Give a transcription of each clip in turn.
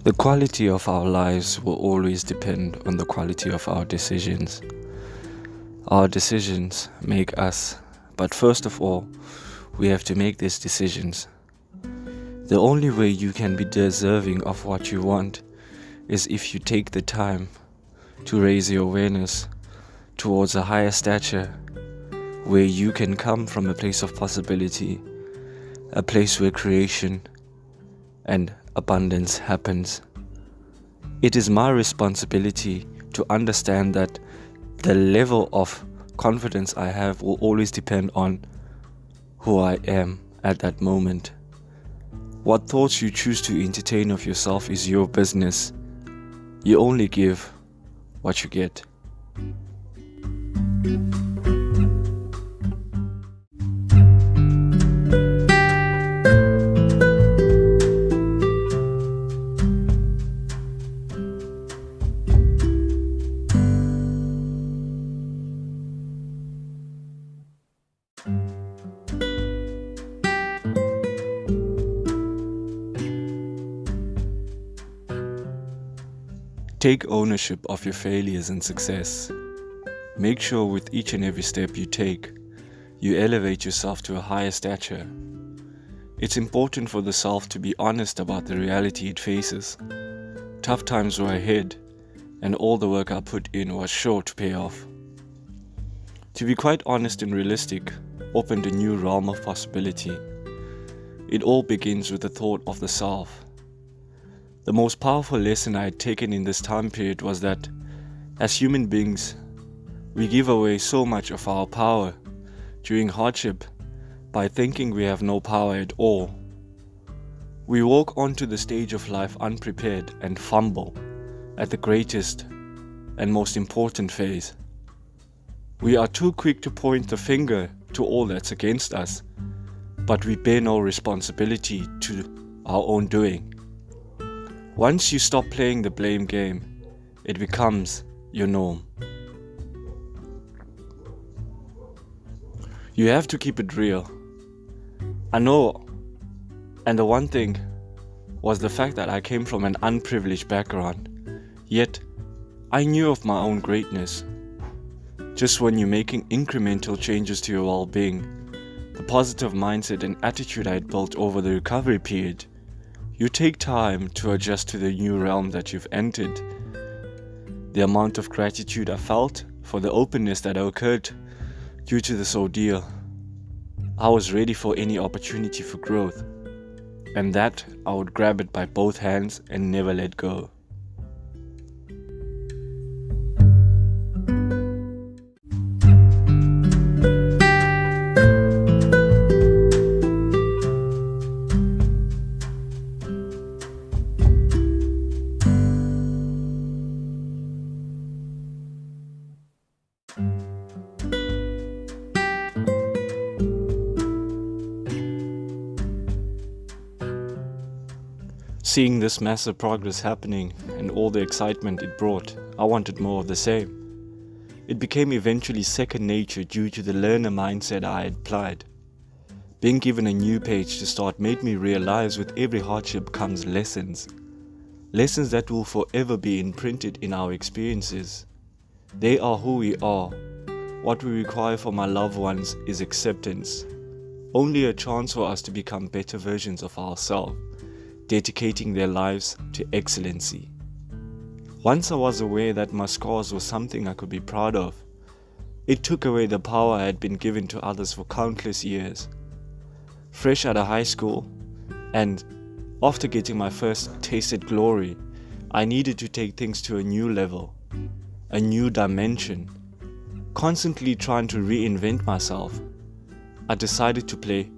The quality of our lives will always depend on the quality of our decisions. Our decisions make us, but first of all, we have to make these decisions. The only way you can be deserving of what you want is if you take the time to raise your awareness towards a higher stature where you can come from a place of possibility, a place where creation and abundance happens. It is my responsibility to understand that the level of confidence I have will always depend on who I am at that moment. What thoughts you choose to entertain of yourself is your business. You only give what you get. Take ownership of your failures and success. Make sure with each and every step you take, you elevate yourself to a higher stature. It's important for the self to be honest about the reality it faces. Tough times were ahead, and all the work I put in was sure to pay off. To be quite honest and realistic opened a new realm of possibility. It all begins with the thought of the self. The most powerful lesson I had taken in this time period was that, as human beings, we give away so much of our power during hardship by thinking we have no power at all. We walk onto the stage of life unprepared and fumble at the greatest and most important phase. We are too quick to point the finger to all that's against us, but we bear no responsibility to our own doing. Once you stop playing the blame game, it becomes your norm. You have to keep it real. I know, and the one thing was the fact that I came from an unprivileged background, yet I knew of my own greatness. Just when you're making incremental changes to your well-being, the positive mindset and attitude I had built over the recovery period, you take time to adjust to the new realm that you've entered. The amount of gratitude I felt for the openness that occurred due to this ordeal. I was ready for any opportunity for growth, and that I would grab it by both hands and never let go. Seeing this massive progress happening and all the excitement it brought, I wanted more of the same. It became eventually second nature due to the learner mindset I had applied. Being given a new page to start made me realize with every hardship comes lessons. Lessons that will forever be imprinted in our experiences. They are who we are. What we require from our loved ones is acceptance. Only a chance for us to become better versions of ourselves, dedicating their lives to excellency. Once I was aware that my scars were something I could be proud of, it took away the power I had been given to others for countless years. Fresh out of high school, and after getting my first tasted glory, I needed to take things to a new level, a new dimension. Constantly trying to reinvent myself, I decided to pay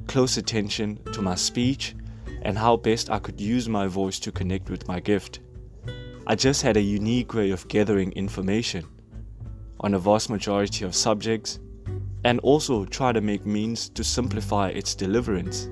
close attention to my speech and how best I could use my voice to connect with my gift. I just had a unique way of gathering information on a vast majority of subjects, and also try to make means to simplify its deliverance.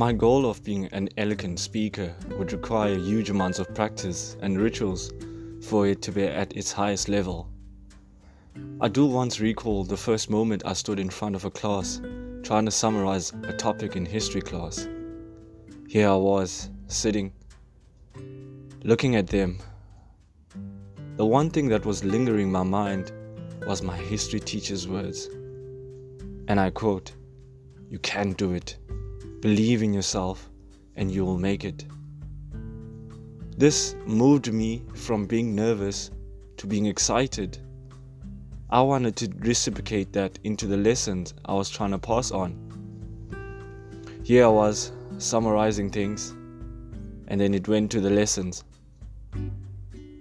My goal of being an eloquent speaker would require huge amounts of practice and rituals for it to be at its highest level. I do once recall the first moment I stood in front of a class trying to summarize a topic in history class. Here I was, sitting, looking at them. The one thing that was lingering in my mind was my history teacher's words. And I quote, "You can do it. Believe in yourself and you will make it." This moved me from being nervous to being excited. I wanted to reciprocate that into the lessons I was trying to pass on. Here I was, summarizing things, and then it went to the lessons.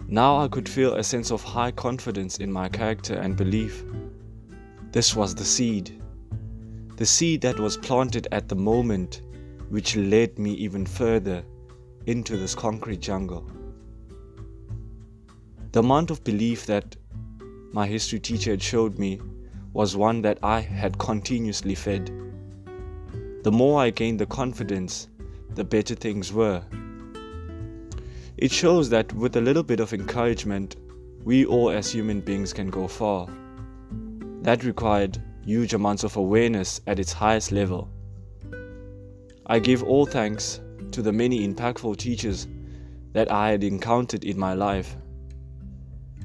Now I could feel a sense of high confidence in my character and belief. This was the seed that was planted at the moment, which led me even further into this concrete jungle. The amount of belief that my history teacher had showed me was one that I had continuously fed. The more I gained the confidence, the better things were. It shows that with a little bit of encouragement, we all as human beings can go far. That required huge amounts of awareness at its highest level. I give all thanks to the many impactful teachers that I had encountered in my life.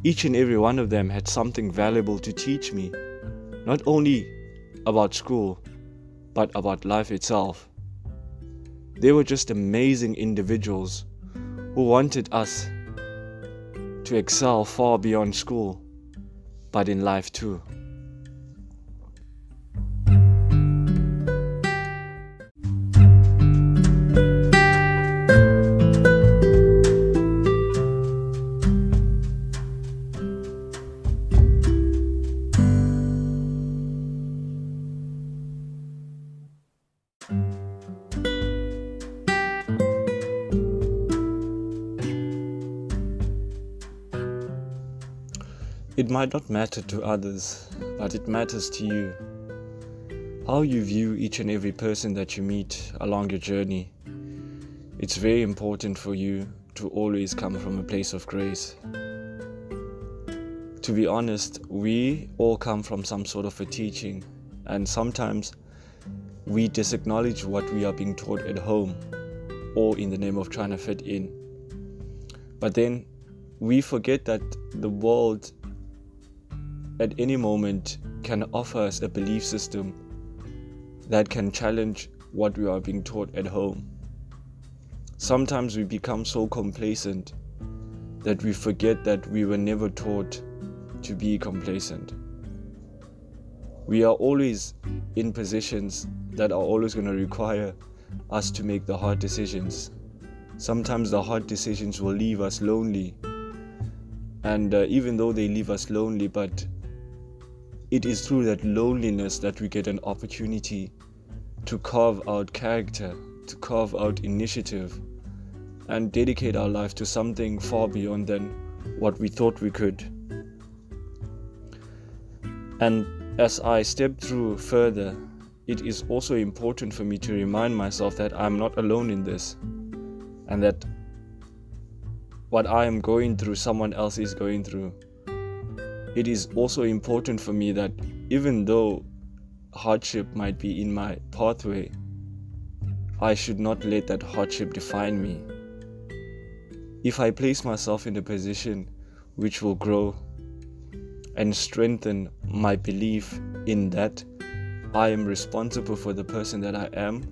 Each and every one of them had something valuable to teach me, not only about school, but about life itself. They were just amazing individuals who wanted us to excel far beyond school, but in life too. It might not matter to others, but it matters to you. How you view each and every person that you meet along your journey. It's very important for you to always come from a place of grace. To be honest, we all come from some sort of a teaching, and sometimes we disacknowledge what we are being taught at home, or in the name of trying to fit in. But then we forget that the world at any moment can offer us a belief system that can challenge what we are being taught at home. Sometimes we become so complacent that we forget that we were never taught to be complacent. We are always in positions that are always going to require us to make the hard decisions. Sometimes the hard decisions will leave us lonely, and even though they leave us lonely, but it is through that loneliness that we get an opportunity to carve out character, to carve out initiative, and dedicate our life to something far beyond than what we thought we could. And as I step through further, it is also important for me to remind myself that I'm not alone in this, and that what I am going through, someone else is going through. It is also important for me that even though hardship might be in my pathway, I should not let that hardship define me. If I place myself in a position which will grow and strengthen my belief in that I am responsible for the person that I am,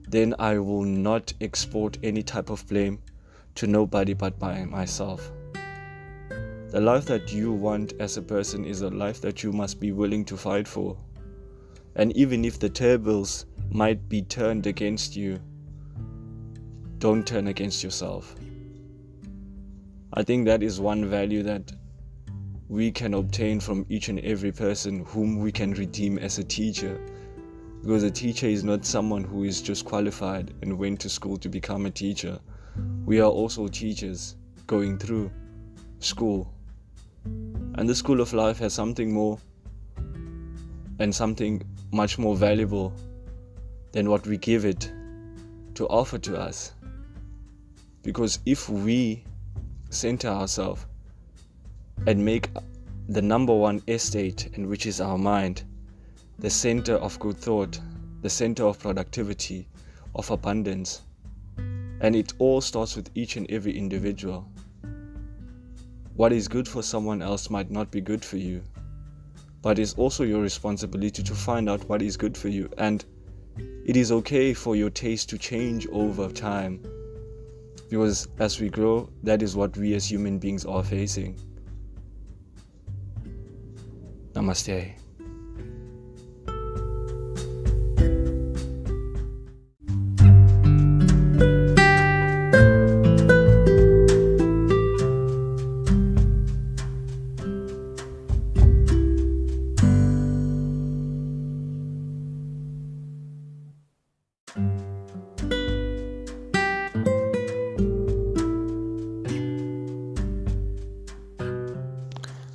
then I will not export any type of blame to nobody but myself. The life that you want as a person is a life that you must be willing to fight for. And even if the tables might be turned against you, don't turn against yourself. I think that is one value that we can obtain from each and every person whom we can redeem as a teacher. Because a teacher is not someone who is just qualified and went to school to become a teacher. We are also teachers going through school. And the school of life has something more and something much more valuable than what we give it. to offer to us. Because if we center ourselves and make the number one estate, and which is our mind, the center of good thought, the center of productivity, of abundance, and it all starts with each and every individual. What is good for someone else might not be good for you, but it's also your responsibility to find out what is good for you. And it is okay for your taste to change over time, because as we grow, that is what we as human beings are facing. Namaste.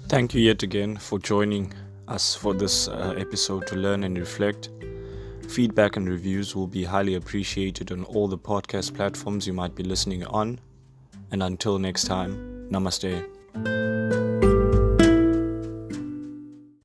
Thank you yet again for joining us for this episode to learn and reflect. Feedback and reviews will be highly appreciated on all the podcast platforms you might be listening on. And until next time, namaste.